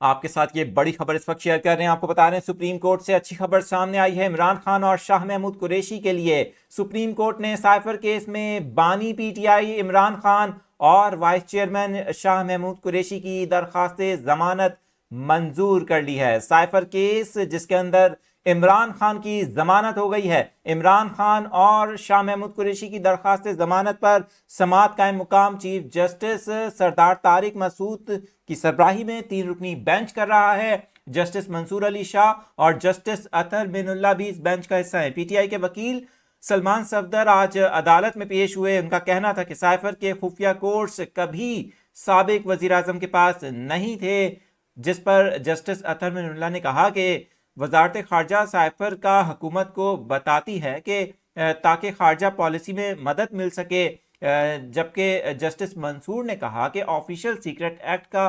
آپ کے ساتھ یہ بڑی خبر اس وقت شیئر کر رہے ہیں. آپ کو بتا رہے ہیں سپریم کورٹ سے اچھی خبر سامنے آئی ہے عمران خان اور شاہ محمود قریشی کے لیے. سپریم کورٹ نے سائفر کیس میں بانی P T I Imran Khan اور وائس چیئرمین شاہ محمود قریشی کی درخواست ضمانت منظور کر لی ہے. سائفر کیس جس کے اندر عمران خان کی ضمانت ہو گئی ہے، عمران خان اور شاہ محمود قریشی کی درخواست ضمانت پر سماعت قائم مقام چیف جسٹس سردار طارق مسعود کی سربراہی میں 3 رکنی بینچ کر رہا ہے. جسٹس منصور علی شاہ اور جسٹس اطہر بن اللہ بھی اس بینچ کا حصہ ہیں. پی ٹی آئی کے وکیل سلمان صفدر آج عدالت میں پیش ہوئے. ان کا کہنا تھا کہ سائفر کے خفیہ کورس کبھی سابق وزیراعظم کے پاس نہیں تھے، جس پر جسٹس اطہر بن اللہ نے کہا کہ وزارت خارجہ سائفر کا حکومت کو بتاتی ہے کہ تاکہ خارجہ پالیسی میں مدد مل سکے، جبکہ جسٹس منصور نے کہا کہ آفیشل سیکرٹ ایکٹ کا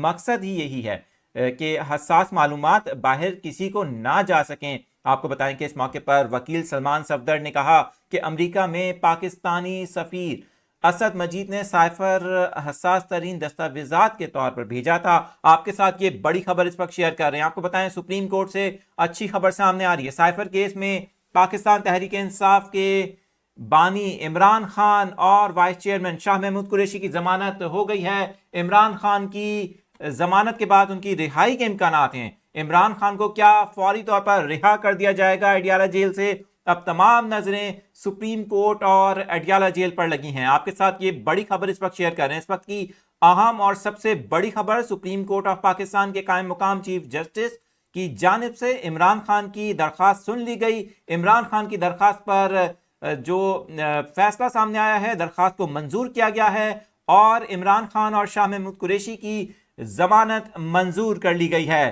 مقصد ہی یہی ہے کہ حساس معلومات باہر کسی کو نہ جا سکیں. آپ کو بتائیں کہ اس موقع پر وکیل سلمان صفدر نے کہا کہ امریکہ میں پاکستانی سفیر اسد مجید نے سائفر حساس ترین دستاویزات کے طور پر بھیجا تھا. آپ کے ساتھ یہ بڑی خبر اس وقت شیئر کر رہے ہیں. آپ کو بتائیں سپریم کورٹ سے اچھی خبر سامنے آ رہی ہے. سائفر کیس میں پاکستان تحریک انصاف کے بانی عمران خان اور وائس چیئرمین شاہ محمود قریشی کی ضمانت ہو گئی ہے. عمران خان کی ضمانت کے بعد ان کی رہائی کے امکانات ہیں. عمران خان کو کیا فوری طور پر رہا کر دیا جائے گا اڈیالہ جیل سے؟ اب تمام نظریں سپریم کورٹ اور اڈیالہ جیل پر لگی ہیں. آپ کے ساتھ یہ بڑی خبر اس وقت شیئر کر رہے ہیں. اس وقت کی اہم اور سب سے بڑی خبر سپریم کورٹ آف پاکستان کے قائم مقام چیف جسٹس کی جانب سے عمران خان کی درخواست سن لی گئی. عمران خان کی درخواست پر جو فیصلہ سامنے آیا ہے، درخواست کو منظور کیا گیا ہے اور عمران خان اور شاہ محمود قریشی کی ضمانت منظور کر لی گئی ہے.